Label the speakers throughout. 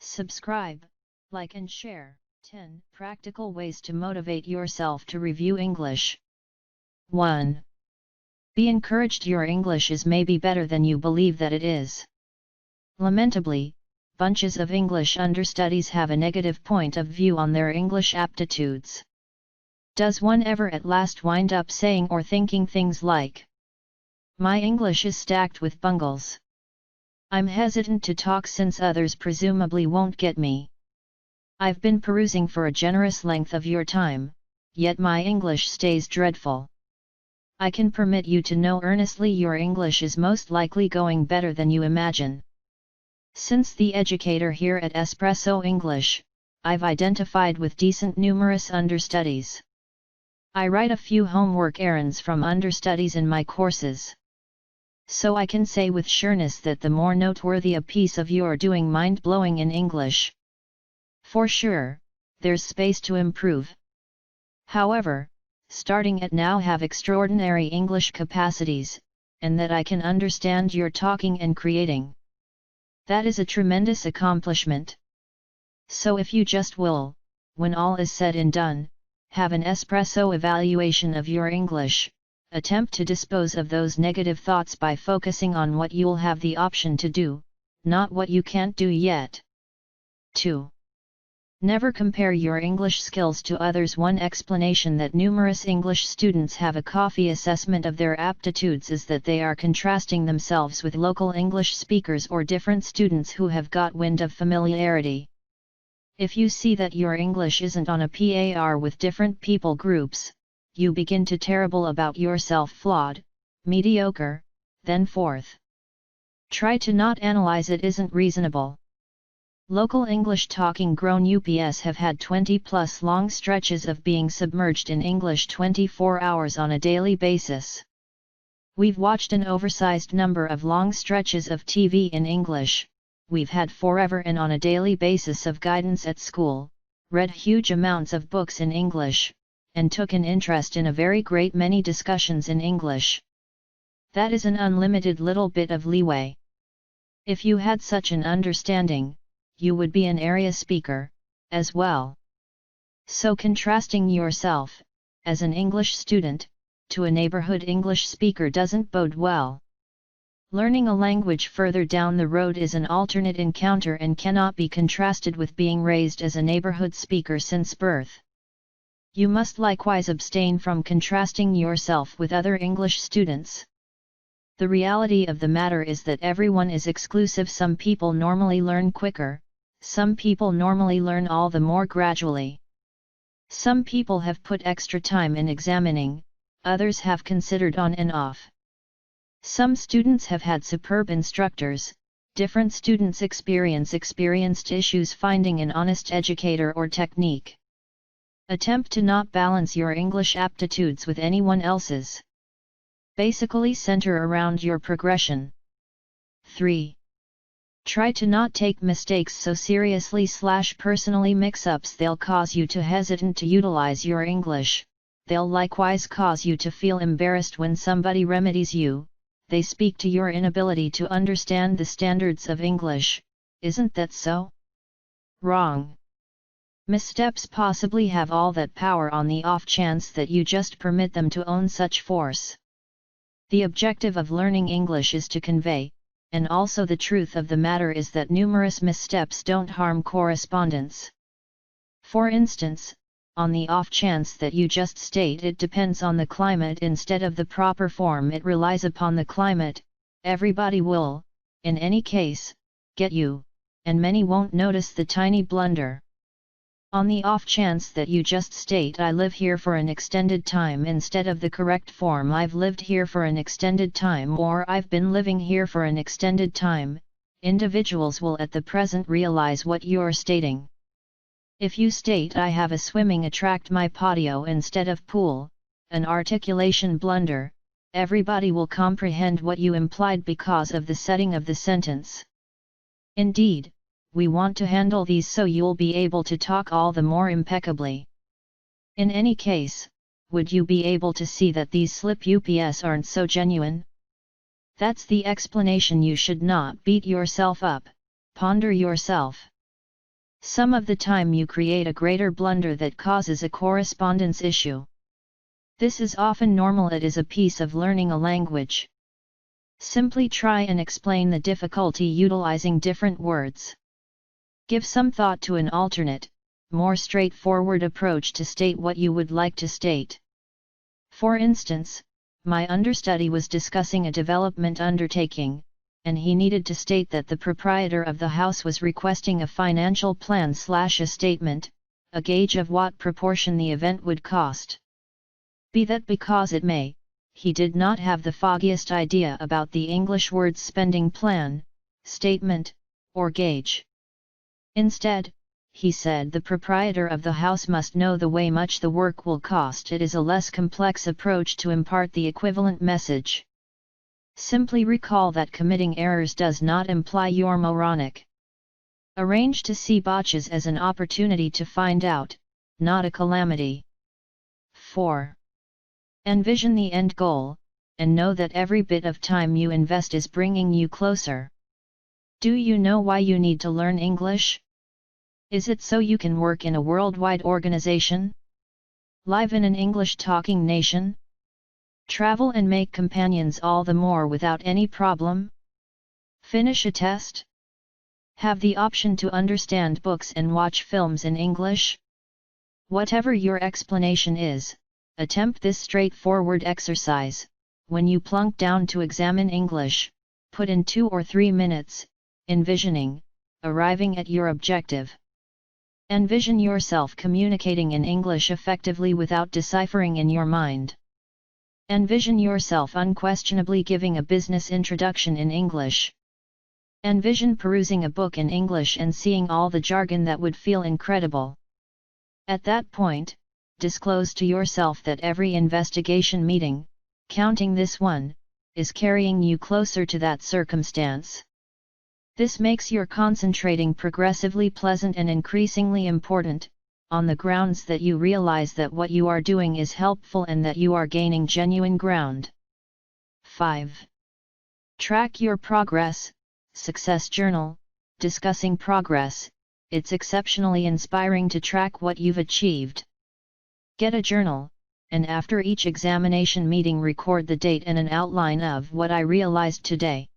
Speaker 1: Subscribe, like and share. 10 Practical ways to motivate yourself to review English. 1. Be encouraged. Your English is maybe better than you believe that it is. Lamentably, bunches of English understudies have a negative point of view on their English aptitudes. Does one ever at last wind up saying or thinking things like, "My English is stacked with bungles. I'm hesitant to talk since others presumably won't get me. I've been perusing for a generous length of your time, yet my English stays dreadful." I can permit you to know earnestly your English is most likely going better than you imagine. Since the educator here at Espresso English, I've identified with decent numerous understudies. I write a few homework errands from understudies in my courses. So I can say with sureness that the more noteworthy a piece of your doing mind-blowing in English. For sure, there's space to improve. However, starting at now have extraordinary English capacities, and that I can understand your talking and creating. That is a tremendous accomplishment. So if you just will, when all is said and done, have an espresso evaluation of your English, attempt to dispose of those negative thoughts by focusing on what you'll have the option to do, not what you can't do yet. 2. Never compare your English skills to others. One explanation that numerous English students have a coffee assessment of their aptitudes is that they are contrasting themselves with local English speakers or different students who have got wind of familiarity. If you see that your English isn't on a par with different people groups, you begin to terrible about yourself, flawed, mediocre, then fourth. Try to not analyze it isn't reasonable. Local English talking grown UPS have had 20+ long stretches of being submerged in English 24 hours on a daily basis. We've watched an oversized number of long stretches of TV in English, we've had forever and on a daily basis of guidance at school, read huge amounts of books in English, and took an interest in a very great many discussions in English. That is an unlimited little bit of leeway. If you had such an understanding, you would be an area speaker, as well. So contrasting yourself, as an English student, to a neighborhood English speaker doesn't bode well. Learning a language further down the road is an alternate encounter and cannot be contrasted with being raised as a neighborhood speaker since birth. You must likewise abstain from contrasting yourself with other English students. The reality of the matter is that everyone is exclusive. Some people normally learn quicker, some people normally learn all the more gradually. Some people have put extra time in examining, others have considered on and off. Some students have had superb instructors, different students experienced issues finding an honest educator or technique. Attempt to not balance your English aptitudes with anyone else's. Basically center around your progression. 3. Try to not take mistakes so seriously / personally. Mix-ups they'll cause you to hesitant to utilize your English, they'll likewise cause you to feel embarrassed when somebody remedies you, they speak to your inability to understand the standards of English, isn't that so? Wrong. Missteps possibly have all that power on the off chance that you just permit them to own such force. The objective of learning English is to convey, and also the truth of the matter is that numerous missteps don't harm correspondence. For instance, on the off chance that you just state it depends on the climate instead of the proper form it relies upon the climate, everybody will, in any case, get you, and many won't notice the tiny blunder. On the off chance that you just state I live here for an extended time instead of the correct form I've lived here for an extended time or I've been living here for an extended time, individuals will at the present realize what you're stating. If you state I have a swimming attract my patio instead of pool, an articulation blunder, everybody will comprehend what you implied because of the setting of the sentence. Indeed, we want to handle these so you'll be able to talk all the more impeccably. In any case, would you be able to see that these slip ups aren't so genuine? That's the explanation. You should not beat yourself up, ponder yourself. Some of the time you create a greater blunder that causes a correspondence issue. This is often normal. It is a piece of learning a language. Simply try and explain the difficulty utilizing different words. Give some thought to an alternate, more straightforward approach to state what you would like to state. For instance, my understudy was discussing a development undertaking, and he needed to state that the proprietor of the house was requesting a financial plan/a statement, a gauge of what proportion the event would cost. Be that because it may, he did not have the foggiest idea about the English words spending plan, statement, or gauge. Instead, he said the proprietor of the house must know the way much the work will cost. It is a less complex approach to impart the equivalent message. Simply recall that committing errors does not imply you're moronic. Arrange to see botches as an opportunity to find out, not a calamity. 4. Envision the end goal, and know that every bit of time you invest is bringing you closer. Do you know why you need to learn English? Is it so you can work in a worldwide organization? Live in an English-talking nation? Travel and make companions all the more without any problem? Finish a test? Have the option to understand books and watch films in English? Whatever your explanation is, attempt this straightforward exercise. When you plunk down to examine English, put in 2 or 3 minutes, envisioning, arriving at your objective. Envision yourself communicating in English effectively without deciphering in your mind. Envision yourself unquestionably giving a business introduction in English. Envision perusing a book in English and seeing all the jargon that would feel incredible. At that point, disclose to yourself that every investigation meeting, counting this one, is carrying you closer to that circumstance. This makes your concentrating progressively pleasant and increasingly important, on the grounds that you realize that what you are doing is helpful and that you are gaining genuine ground. 5. Track your progress. Success journal. Discussing progress. It's exceptionally inspiring to track what you've achieved. Get a journal, and after each examination meeting record the date and an outline of what I realized today.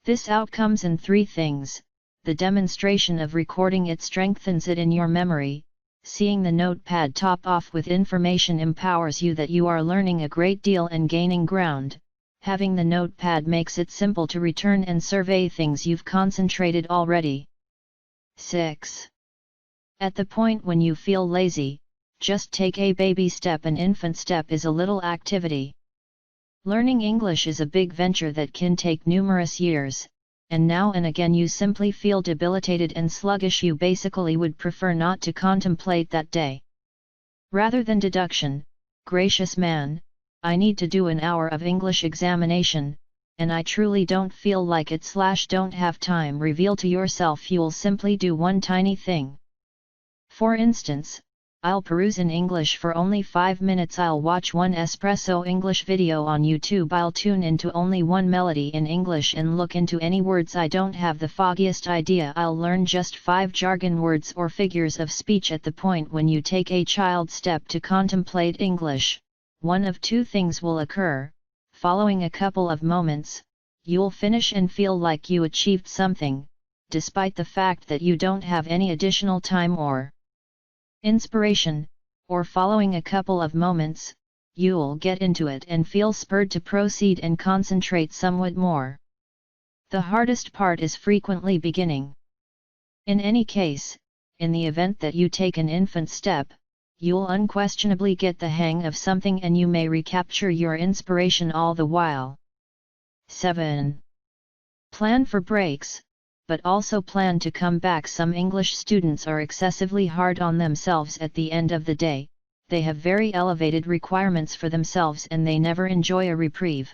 Speaker 1: This outcomes in 3 things. The demonstration of recording it strengthens it in your memory. Seeing the notepad top off with information empowers you that you are learning a great deal and gaining ground. Having the notepad makes it simple to return and survey things you've concentrated already. 6. At the point when you feel lazy, just take a baby step. An infant step is a little activity. Learning English is a big venture that can take numerous years, and now and again you simply feel debilitated and sluggish. You basically would prefer not to contemplate that day. Rather than deduction, gracious man, I need to do an hour of English examination, and I truly don't feel like it / don't have time. Reveal to yourself you'll simply do one tiny thing. For instance, I'll peruse in English for only 5 minutes. I'll watch one espresso English video on YouTube. I'll tune into only one melody in English and look into any words I don't have the foggiest idea. I'll learn just 5 jargon words or figures of speech. At the point when you take a child step to contemplate English, one of 2 things will occur. Following a couple of moments, you'll finish and feel like you achieved something, despite the fact that you don't have any additional time or inspiration, or following a couple of moments, you'll get into it and feel spurred to proceed and concentrate somewhat more. The hardest part is frequently beginning. In any case, in the event that you take an infant step, you'll unquestionably get the hang of something and you may recapture your inspiration all the while. 7. Plan for breaks, but also plan to come back. Some English students are excessively hard on themselves at the end of the day. They have very elevated requirements for themselves and they never enjoy a reprieve.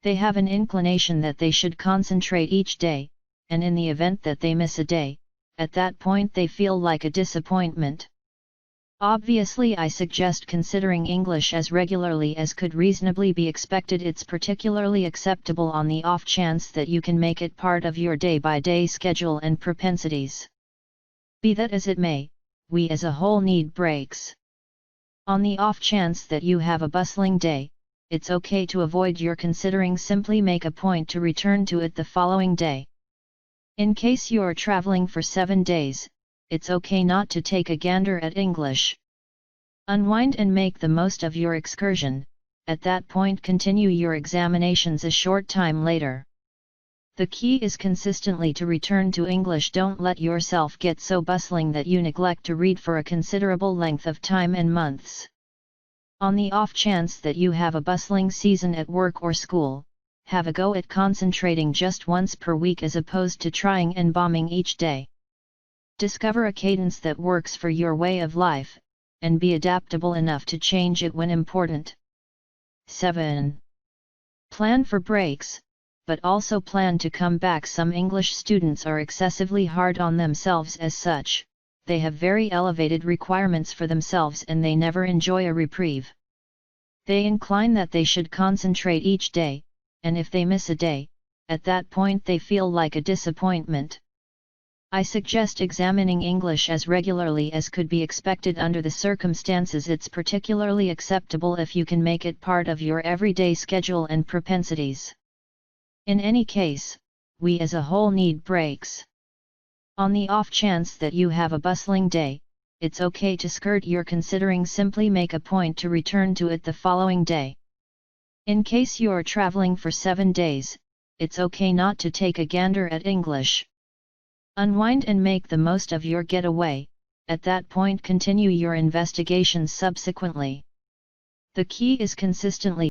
Speaker 1: They have an inclination that they should concentrate each day, and in the event that they miss a day, at that point they feel like a disappointment. Obviously, I suggest considering English as regularly as could reasonably be expected. It's particularly acceptable on the off chance that you can make it part of your day-by-day schedule and propensities. Be that as it may, we as a whole need breaks. On the off chance that you have a bustling day, it's okay to avoid your considering, simply make a point to return to it the following day. In case you're traveling for 7 days, it's okay not to take a gander at English. Unwind and make the most of your excursion. At that point continue your examinations a short time later. The key is consistently to return to English. Don't let yourself get so bustling that you neglect to read for a considerable length of time and months. On the off chance that you have a bustling season at work or school, have a go at concentrating just once per week as opposed to trying and bombing each day. Discover a cadence that works for your way of life, and be adaptable enough to change it when important. 7. Plan for breaks, but also plan to come back. Some English students are excessively hard on themselves as such. They have very elevated requirements for themselves and they never enjoy a reprieve. They incline that they should concentrate each day, and if they miss a day, at that point they feel like a disappointment. I suggest examining English as regularly as could be expected under the circumstances. It's particularly acceptable if you can make it part of your everyday schedule and propensities. In any case, we as a whole need breaks. On the off chance that you have a bustling day, it's okay to skirt your considering, simply make a point to return to it the following day. In case you're traveling for 7 days, it's okay not to take a gander at English. Unwind and make the most of your getaway. At that point continue your investigations subsequently. The key is consistently